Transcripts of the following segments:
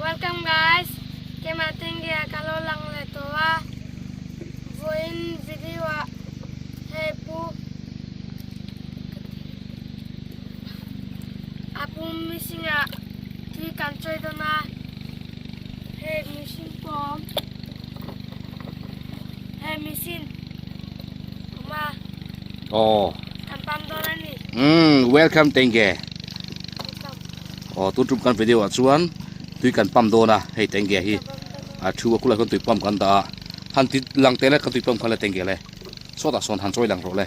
Welcome guys. Kemating dia kalau lang letua. Voin video hepu. Apu missing di kancoy dona. Hey missing pom. Hey missing. Ma. Oh. Kampam dona ni. Welcome tengge. Oh, tutup kan video acuan. Tui kan pam dona. Hey tengge hi. Chu aku lah kan tui pam kan ta. Hanti lang tele kan tui pam kan le tengge le. So da son han choi lang ro le.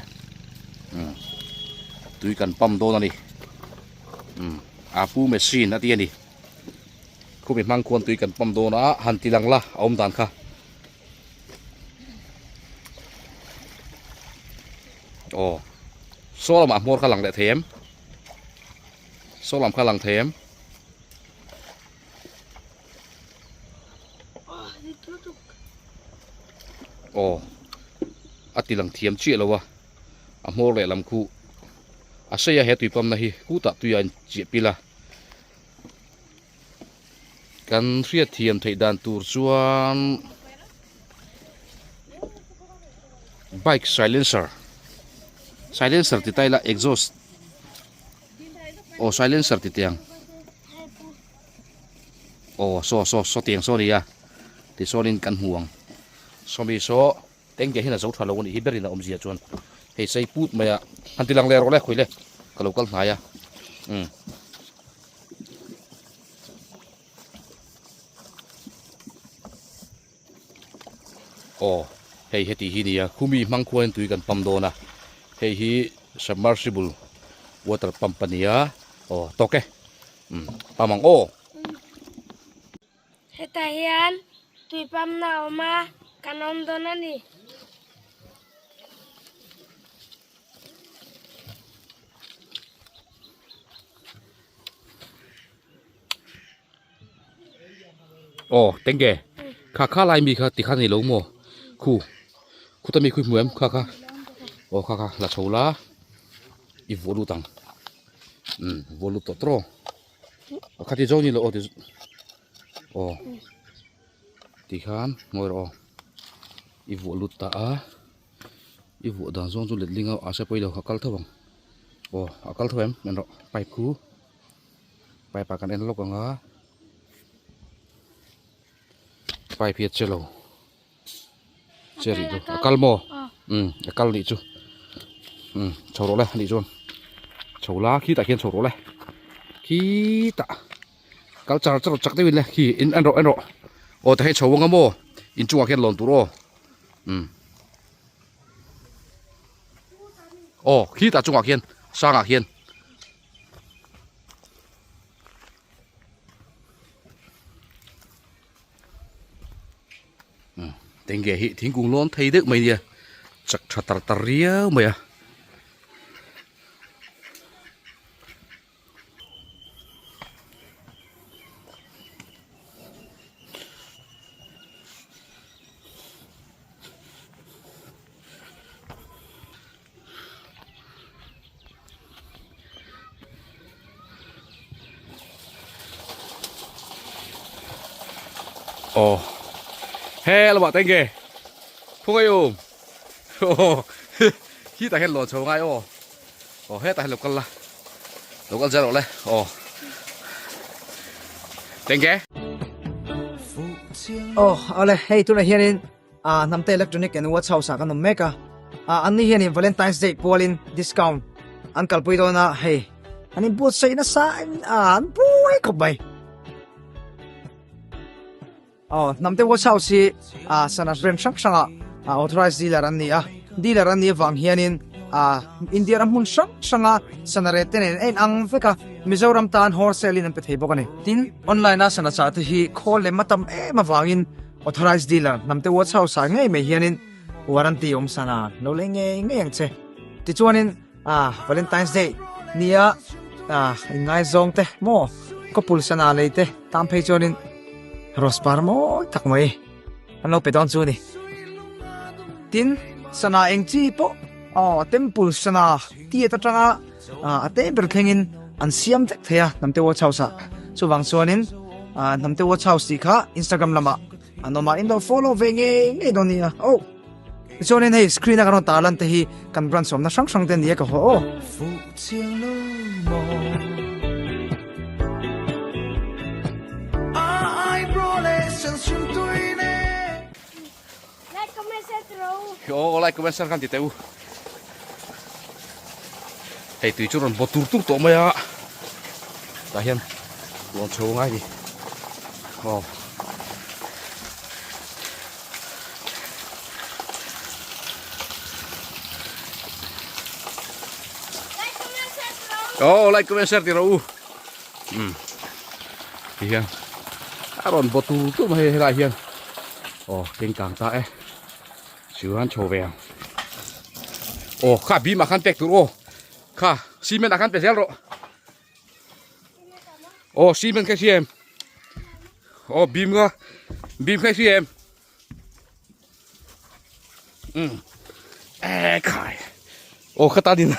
Tui kan pam dona ni. Apu machine na ti ni. Ku be mang kon tui kan pam dona hanti lang la om dan kha. Oh. So lam amor kha lang le them. So lam kha lang them. Oh, ati lang thiam chi lawa amor le lam khu asaya he tui pam na hi ku ta tu yan chi pila kan ria thiam thei dan tur chuan bike silencer ti tai la exhaust oh silencer ti tiang oh so tiang so ria ti solin kan huang somi so tengge hina zo thalo ni hiberin na omzia chuan hei sei put maya antilang le ro le khoile kalau kal haya oh hei heti hi nia khumi mangkhuan tui kan pam dona hei hi submersible water pump pania oh toke pamang oh Hetahian tui pam na oma kanom dona ni. Oh tengge kha lai mi kha ti kha ni lo mo khu ta mi khu muem kha oh kha la chola I volu tang volu to tro kha ti zo ni lo oh ti khan moi ro I volu ta I vo dan zong zu let linga ase poi lo kal thawang oh akal thawem men ro pai khu pai pa kan en lo nga pai phiat chelo cheri do akal mo akal ni chu choro le ni chon chola khi ta khian choro le khi ta kal char chak te win le khi in an ro o ta he chowanga mo in chu khian lon tu ro oh khi ta chu khian sang khian tengge hi thingkung lon thei deuh mai nia chak tha tar riau mai a oh hello bạn tengge phung ai oh khi ta hello chou ngai oh he ta hello kal ja ro le oh tengge oh ale hey tu na hianin namte electronic and watch house ka nom meka anni hianin Valentine's Day polin discount an kalpui do na hey anin but sai na sa an pui ko bai oh namte watch house si sana frame shanga authorized dealer an ni dealer an ni wang hianin India ram hun shanga sanare tenen en ang feka Mizoram tan wholesale in pethei bokani tin online na sana cha te hi khol le matam ma wangin authorized dealer namte watch house sa ngai me hianin warranty sana no le nge yang che ti chuanin Valentine's Day nia ngai zong te mo ko pul sana le te tam phei chuanin Rospar mo tak mai ano pe don chu ni tin sana eng chi po temple sana ti ta tanga ate ber thengin an siam thek thea namte watch house chu wang chuanin namte watch house si kha Instagram lama ano ma indo follow ve nge do ni oh chonin hey screen ka no talan te hi kan brand som na sang sang ten ye ka ho fu chiang lo mo ai bro le san sim tui ne Like, comment, share, Yo like comment share kan ti teu hei tui chu ron bo tur tur to mai a ta hian lon chho ngai đi oh like comment share ti ro thì hiền ron bo tu tu mai lại hiền kênh càng ta e chữ han chầu vàng khá bí mà khăn tẹt tu khá xi men khăn tẹt rồi xi men cái gì em bìm cái gì em khai khát ta đi nè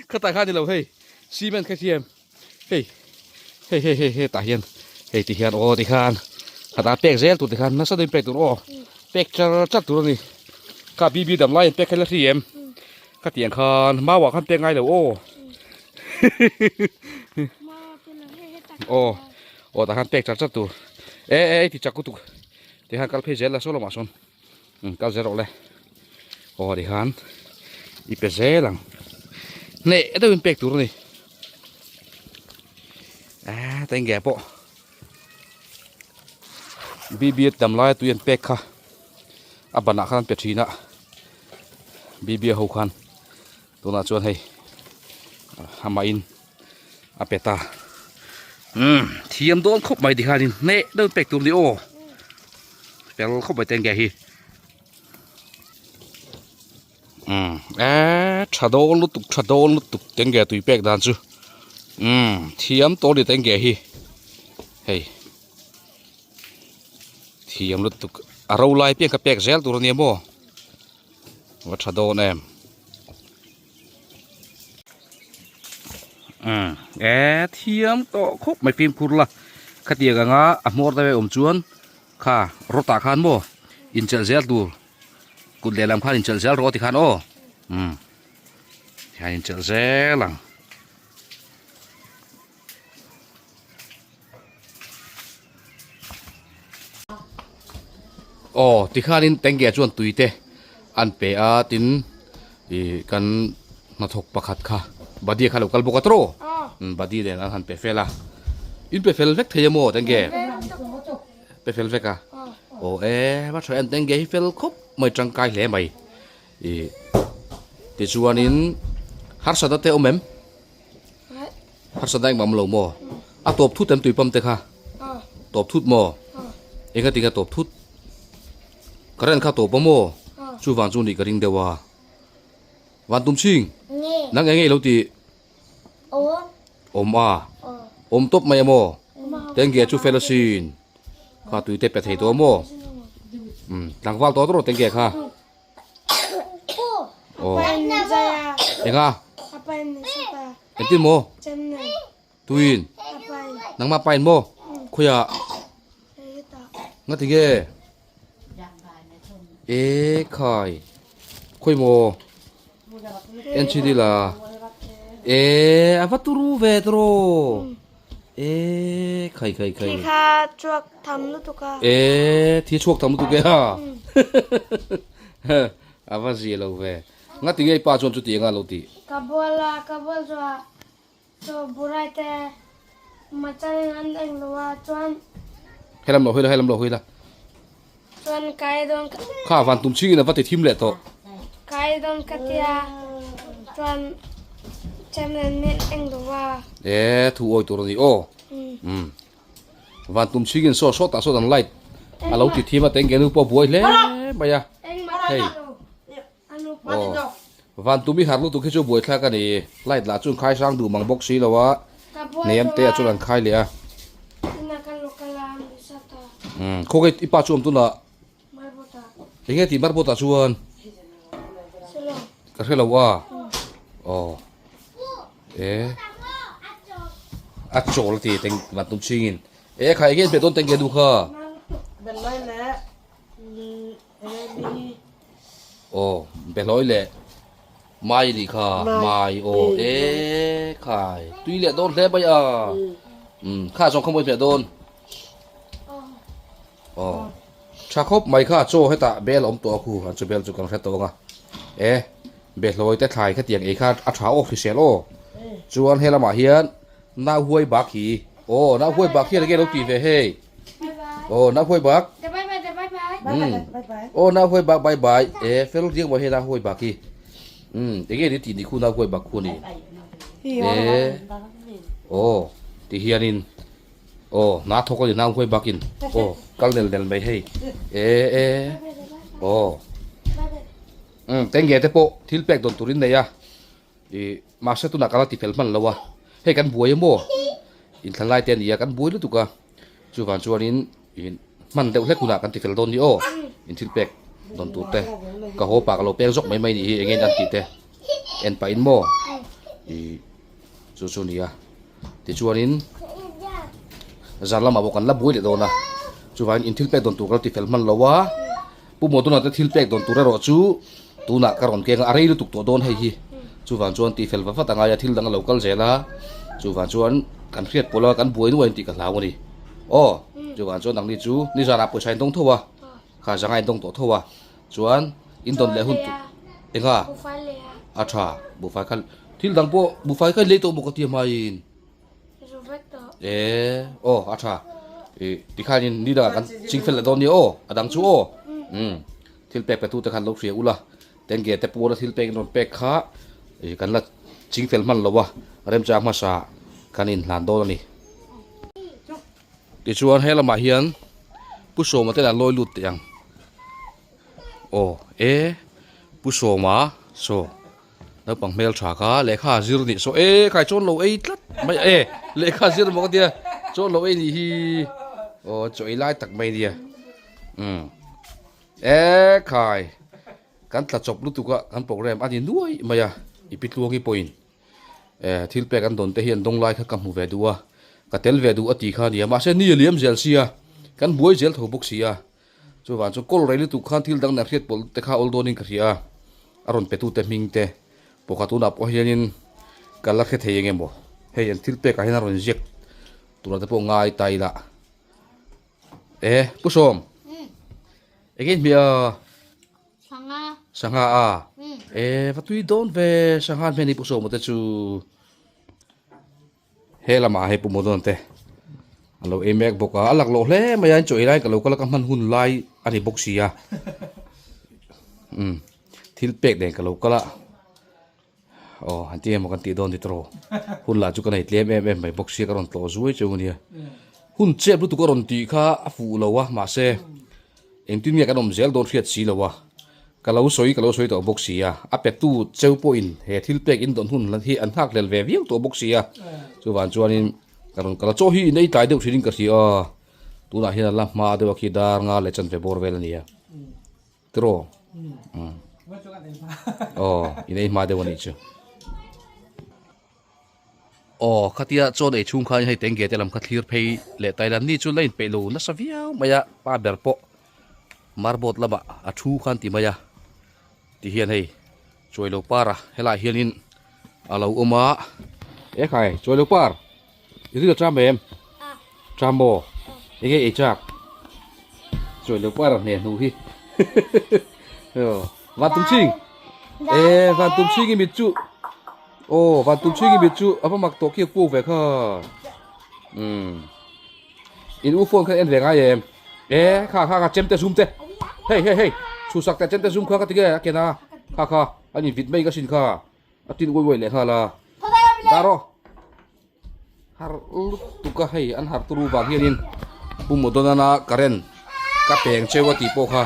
khát ta khát đi lâu hey xi men cái gì em hey ta hiền hey ti hiền ti khan khát ta pek zel tu ti khan nó sao đến pek tu pek chắc tu rồi cả bí đầm lại pek cái là gì em khát tiền khan màว่าkhăn pek ngay lâu ta khan pek chắc tu thì chắc tu thì khan kalpe zel là số là mà son kal zel rồi thì khan ipe zel lang nè itu pek tu rồi tay ghép bộ bí đầm lại tu yên pek kha bạn nào khan pek chi na bí hậu khan tu na chuan hay hamain apeta thiam don khop mai di khanin ne đâu pek tum di pel khop mai tay ghé hi chadol lutuk tay ghé tui pek dan chu thiam to di tay ghé hi hey thiam lutuk arau lai pek ka pek zel tur ni mo wa chadol em thiam to khop mai phim khur la khatia ga nga amor da chuan kha rota khan mo in chal zel tur kun le lam khan in chal zel ro ti khan in chal zel lang ti khan in tengge chuan tuite an pe a tin kan na thok pakhat kha badi kha lokal bokatro badi de na han pe fela in pe fel vek theyamo tengge pe fel veka ma thoi an tengge hi fel khop mai trangkai hle mai ti chuan in har sada te omem har sada mam lo mo a top thu tem tui pam te kha top thut mo enga tinga top thut karen kha top mo chu wang chu ni ka ring dewa wan tum ching nang nge lo ti om top mai mo tengge chu fellowship kha tui te pe thei to mo langwal to ro tengge kha enga entin mo tuin nang ma pain mo khoya ngati ge khai khoi mo enchidi la avaturu vedro khai thì kha chuộc thầm lúc tụ ca thi chuộc thầm tu ke ha avazi lo ve ngati ge pa chon chu ti nga lo ti kabol cho burai te macam an anh loa chuan helam lo hoila chuan kai don kha van tum chi na vati thim le to kai don katia chuan channel net anh loa thu oi to ni van tum chi gin so ta so dan light alo ti thima teng ge nu po buai le baya anh mà hey anu van tumi harlu tu khichu buai thla ka ni light la chung khai sang du mang box si lawa nem te chu lan khai le ina kan lokalan bisata kho ge ipa chum tu na marbota hinge ti mar bota chuan selo ka khela wa a chol ti teng van tum chingin khai gen pe don teng ge du khaเป็นร้อยแล้ว ô bé lối lệ mai đi kha mai ô khai tuy lệ don thế bây giờ kha xong không bao giờ don ô cha khóc mày kha cho hết ta bé lom to khu han cho bé cho con hết to nga bé lối te khai cái tiếng kha a tháo official ô chuan hela ma hian na huai bak hi ô na huai bak hi cái lo ti về hey ô na huai bak Bye bye bye bye bye. บ๊ายบายบ๊ายบาย ô na huai bak bye bye fel riêng mà hey na huai bak hi cái đi ti ni khu na huai bak khu ni พี่ว่า ô ti hianin ô na thok ko na huai bakin ô kal del mai hey ô tenge te po thil pek don turin nei ya ma se tu na kala ti fel man lawa he kan buai mo in thalai ten ya kan buai lu tu ka chu van chuanin in man deuh hlek kuna kan ti fel don ni o in thil pek don tu te ka ho pa ka lo pek jok mai mai ni hi engen an ti te en pa in mo chu ni ya ti chuanin zala ma bokan la buai le dona chu van in thil pek don tu ka ti fel man lawa pu mo tu na te thil pek don tu ra ro chu tu na karon ke arei lu tuk to don hei hi chu van chuan ti fel va fa tanga ya thil dang local zela chu van chuan kan khiat pola kan buai nu en ti ka hlaw ni o chu van chuan dang ni chu ni zara pu sain dong thowa kha jangai dong to thowa chuan in don le hun tu enga Bố phải lẹ. acha bu fa khan thil dang po bu fa khan le to mo ka ti mai in Rồi vết đó. o acha ti khanin ni da kan ching fel don ni o adang chu o thil pek pe tu ta khan lo khria ula ten ge te pura thil pek non pek kha kan la ching fel man lo wa rem cha ma sa kanin hlan do ni ti chuan hela ma hian pu so ma te la loi lut yang o pu so ma so na pang mel tha kha le kha zir ni so khai chon lo tlat mai le kha zir mo ka dia chon lo ni hi o choi lai tak mai dia khai kan tla chop lu tu ka kan program ani nuai maya ipitluangi point thil pe kan don te hian dong lai kha kam hu ve duwa ka tel ve du ati kha ni ma se ni liam zel sia kan buai zel tho bok sia chu wan chu kol rei lu tu khan thil dang na khiat pol te kha ol donin ka ria aron pe tu te ming te po kha tu na po hianin kala khe thei ngemo he yan thil pe ka hin aron jek tu na te po ngai tai la pu som again mi Sanga. sanga và tuy don về sanga về ni pu so mo te chu he la ma he pu mo don te alo emek boka alak lo hle ma yan choi lai ka lo kala ka man hun lai ani boxia thil pek den ka lo kala han ti mo kan ti don ti tro hun la chu ka nei tlem em mai boxia ka ron to zuai chu ni hun che bu tu ko ron ti kha afu lo wa ma se eng tin mi ka dom zel don khiat si lo wa kalau soi to boxia a pe tu cheu po in he thil pek in don hun lan hi an hak lel ve viau to boxia chu wan chuanin karon kala cho hi nei tai deu thrin ka si tu na hi la ma de ki dar nga le chan ve bor vel nia tro inei ma de wani chu khatia chon ei chung khan hei tenge te lam kha thlir phei le tailan ni chu lein pe lo na saviao maya pa ber po marbot laba a thu khan ti maya ti hian hei choi lo para hela hianin alo oma khai choi lo par iri lo tram em trambo ege e chak choi lo par ne nu hi van tum ching van tum ching mi chu van tum ching mi chu apa mak to ki pu ve kha in u phone kha en ve nga em kha chem te zoom te hey chu sak te chem te zoom kha ka tige ke na kha ani vit mai ka sin kha atin woi le kha la daro har tu ka hei an har turu ba hianin pumodona na karen ka peng chewa ti po kha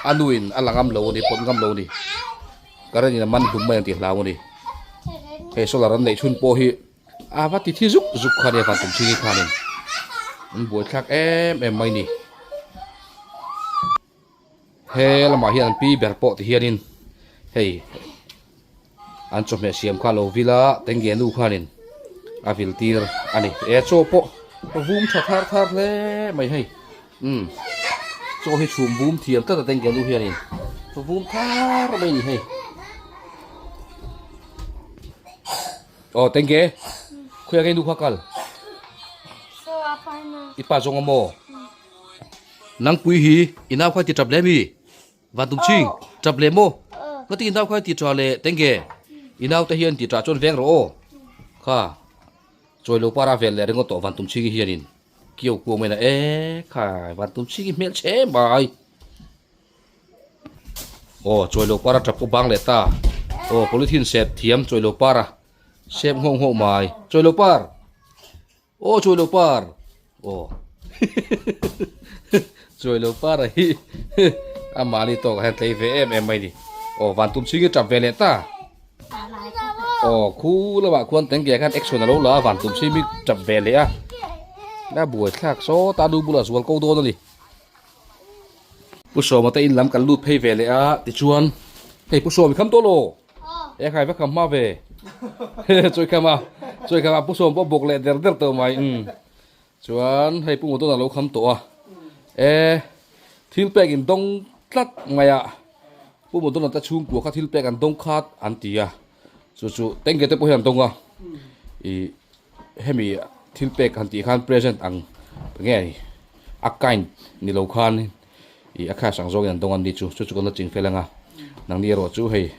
anuin alangam lo ni pon gam lo ni karen ina man dum mai ti hlaw ni he solaran nei chun po hi awa ti thi zuk kha ne fa tum chi kha ni boi thak em mai ni he la ma hian pi ber po ti hianin hei an chome siam kha lo vila tenge nu khanin avil tir ani cho po vum thar thar thar le mai hay cho hay chùm vum thiền tất là tên cái lu hiền này vum thar mai này hay tên cái khuya cái lu khakal So apa na? ipa zong amo nang pui hi ina khoi ti trap le mi van tum ching trap le mo nó ti ina khoi ti tra le tên cái ina ta hiền ti tra chon veng ro kha rồi lâu para về lại ngô tổ văn tum chi hiền kiểu của mình là khai văn tum chi miễn chế bài rồi lâu para chập bang lệ ta polythene set thiam rồi lâu para xem hông hông mày rồi lâu par rồi lâu par rồi lâu para hi amali to hay thấy về em mày đi văn tum chi chập về lệ ta khu là bạn quan tiếng kia kan action là lâu là van tum si mi chập về lẽ đã buổi khác số ta đu bula zual câu đô đi puso mà ta in làm cả lụt pay về lẽ thì chuan hey puso mi khăm to lo khai phải khăm ma về chơi khăm puso bỏ bọc lẹ der der tờ mày chuan hey pu một to là lâu khăm to thil pek in dong tlat mày pu một to là ta chung của các thil pek an dong khat an tia chú tên cái po hiền tung à hemi thil pek han ti khan present ang nghe akain ni lo khan akha sang zo yan tung an di chú con nó chỉnh phê langa nang ni ro chú hay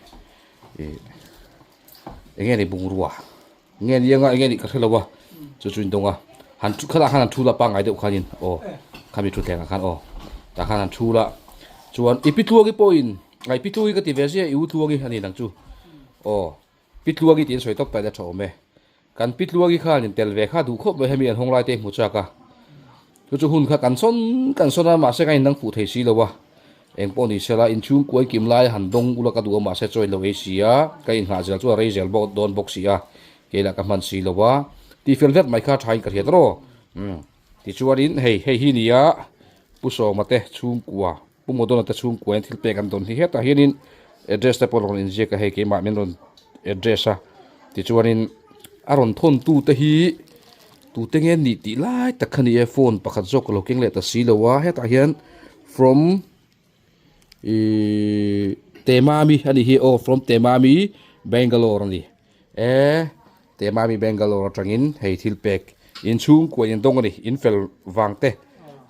nghe ni bung ruwa nghe ni nga nghe ni ka thela wa chú tung à han chú khada han thu la pa ngai de khanin khami thu teng khan ta khan thu la chuan ipitu ki point ngai pitu ki ti ve sia iu thu ki hani nang chu pitluagi tin soi tok ta da thome kan pitluagi khan in tel ve kha du khop be hemi an honglai te mu chaka chu hun kha kan son ma se kai nang pu thei si lowa eng poni sela in chung koi kim lai han dong ula ka du ma se choi lo asia kai in ha jal chu rei zel bo don box ya ke la ka man si lowa ti fel vet mai kha thai ka hiat ro ti chuarin hei hi nia puso mate chung kwa pumodon ta chung kwen thil pe kan don hi heta hianin address ta polon in je ka he ke ma men ron address ti chuanin aron thon tu te hi tu te nge ni ti lai takhani e phone pakhat jok lo keng le ta si lowa heta hian from temami ani hi from temami Bangalore ani temami Bangalore tangin hei thil pek in chung ko in dong ani in fel wangte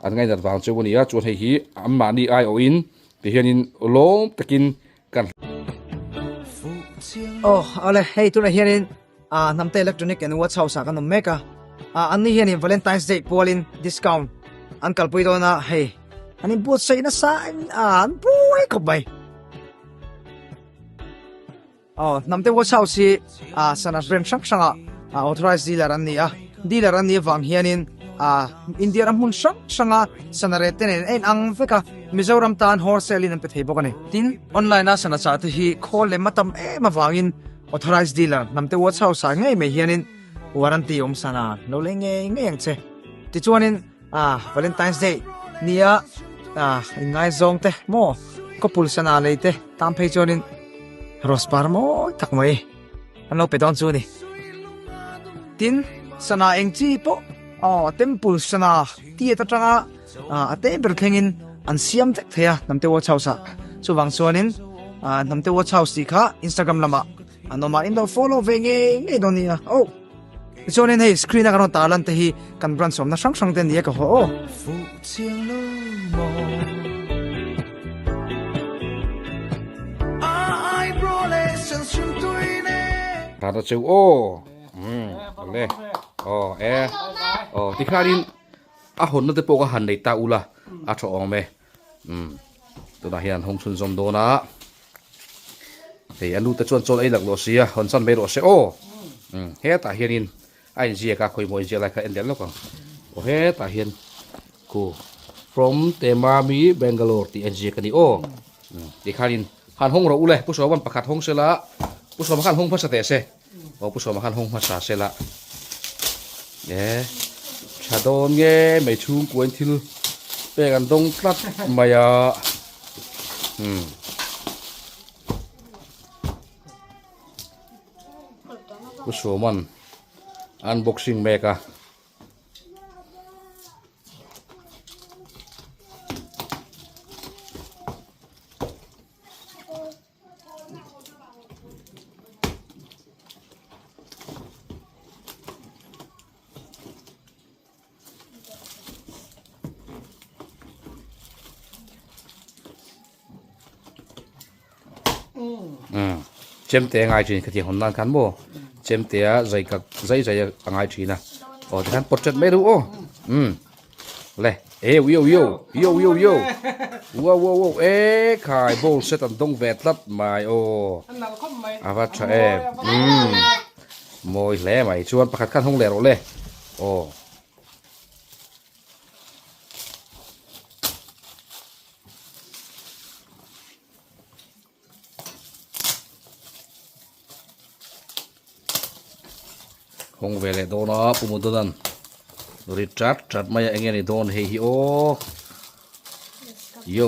an ngai dat wang chu ani a chu hei hi amma ni ai o in ti hianin long takin kan ale hey tu na hianin namte electronic and watch house ka no meka ani hianin Valentine's Day polin discount an kalpui do na hey ani bot sai na sa an buai ko bai namte watch house sana brand sanga authorized dealer an ni wang hianin India ram hun sanga sanarete ne en ang feka Mizoram tan wholesale in pethe bokani tin online na sana cha hi call le matam ma wangin authorized dealer namte watch house ngai me hianin warranty sana no le nge yang che ti chuanin Valentine's Day nia ngai zong te mo ko pulsana leite tam phei chuanin rospar mo tak mai ano pe don chu ni tin sana engchi po temple sana ti ta tanga ate ber thengin an siam tek thea namte watch house chu wang chuanin namte watch house kha Instagram lama anoma in do follow venge nge donia chuanin hei screen ka no talan te hi kan brand som na sang ten dia ka ho Rada chu le ti kharin hon na te po ka han nei ta ula tho ong me to da hian hong chun zom do na anu ta chon chon ai lak lo sia hon san me ro se he ta hianin ai ji ka khoi moi je la ka endel lo ka he ta hian ku from temami Bangalore ti NG ka ni ti kharin han hong ro ule pu so ban pakhat hong sela pu so ma khan hong phasa te se pu so ma khan hong phasa sela chadon nge mai chung kuen thil pe kan dong tlat maya Usoman unboxing meka chem te ngai chin khati hon nan kan mo chem te a zai angai china o kan portrait me ru o le yo wow khai bol set an dong vet lat mai o awa cha moi le mai chuan pakhat kan hong le ro le o hong về lại đó nó phụ một tuần rồi chặt mày anh em này đòn hay hi ô yo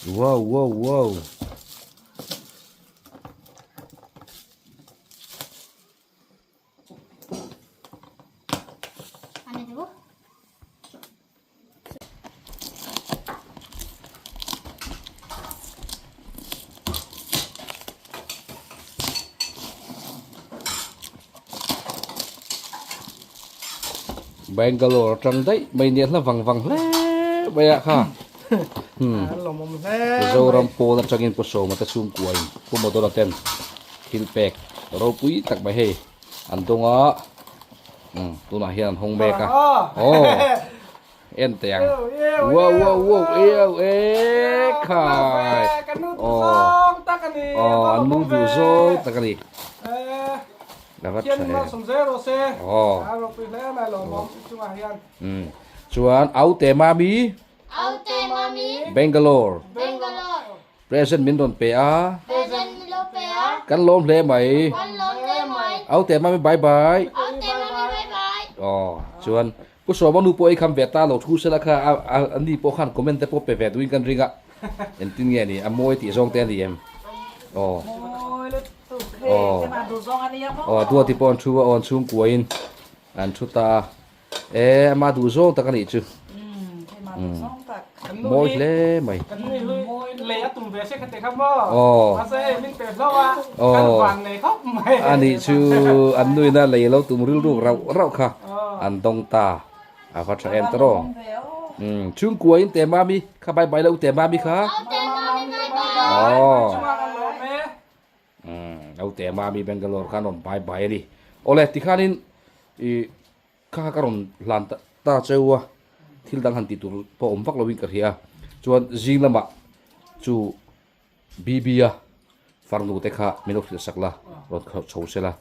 wow Bangalore trong đấy mấy niên là vằng lé bây ạ ha rồi rampo là trong in poso mà ta sum cuội cũng một đôi tên hilpek rồi quý tắc bài hè anh tung á tôi nói hiện hông bè cả em tiền wow yêu khai anh muốn dù rồi tắc cái gì là vắt chạy chuan áo tè mami Bangalore present min don pe a kan lom le mai áo tè mami bye bye chuan pu so manu po ai kham veta lo thu se la kha an ni po khan comment te po pe ve duin kan ringa en tin nge ni amoi ti zong te ni em tua ti pon chu on chung kuin an chu ta ma du zong ta kan ni chu môi le mày môi le tụm về sẽ khate khăm bo mà sẽ mình pẹp lo à căn vàng này khóc mày anh đi chu anh nuôi na le lo tụm rưu rau kha anh dong ta phát cho em tro chung kuin te mami kha bye bye lo te mami kha au te mami Bangalore kha non bye bye đi ole ti khanin kha karon lan ta chewa thil dang han ti tur po vak lo wing ka hia chuan jing lama chu bibia farnu te kha minok sakla rot kha chhosela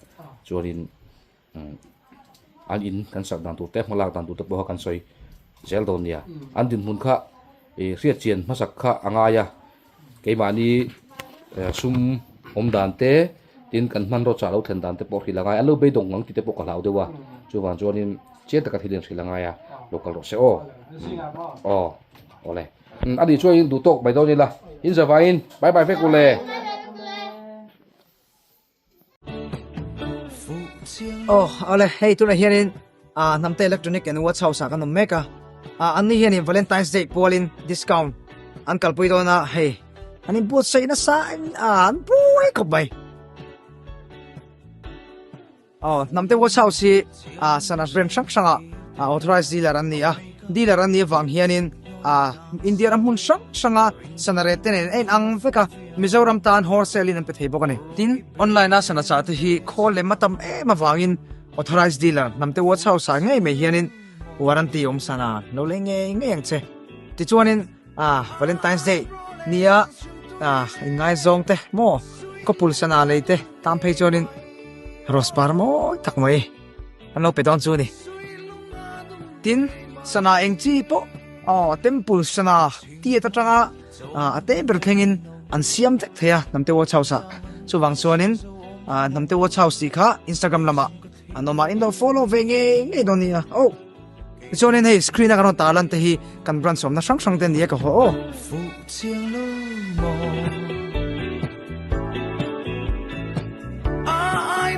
chuanin an in kan sak dan tu te malak dan tu te bo kan soi zel don nia an din mun kha riat chian masak kha angaya keimani sum om dan te tin kan man ro cha lo then dan te po hilangai alo be dong ngang ti te po ka lau dewa chuan chuanin che ta ka thilin hilangaya local ro se ole anh đi chơi đủ tốt bài đâu đi là in giờ vai in bye bye phép cô lệ ole hey tu na hianin namte electronic and watch house ka no meka ani hianin Valentine's Day polin discount an kalpui do na hey ani bot sai na sa an buai ka bai namte watch house si sana brand sanga authorized dealer an ni wang hianin India ram hun sanga sanarete ne en ang feka Mizoram tan wholesale in pe bokani tin online na sana cha hi call le matam ma wangin authorized dealer namte watch house ngai me hianin warranty sana no lenge ngai che ti chuanin Valentine's Day nia ngai zong te mo ko pulsana leite tam phei chonin rospar mo tak mai ano pe don chu ni tin sana engchi po temple sana ti ta tanga ate berthengin an siam tek thea namte watch house chuwang chuanin namte watch house ti kha Instagram lama anoma indo follow venge donia chuanin hei screen a kan talan te hi kan brand som na sang ten ni ka ho I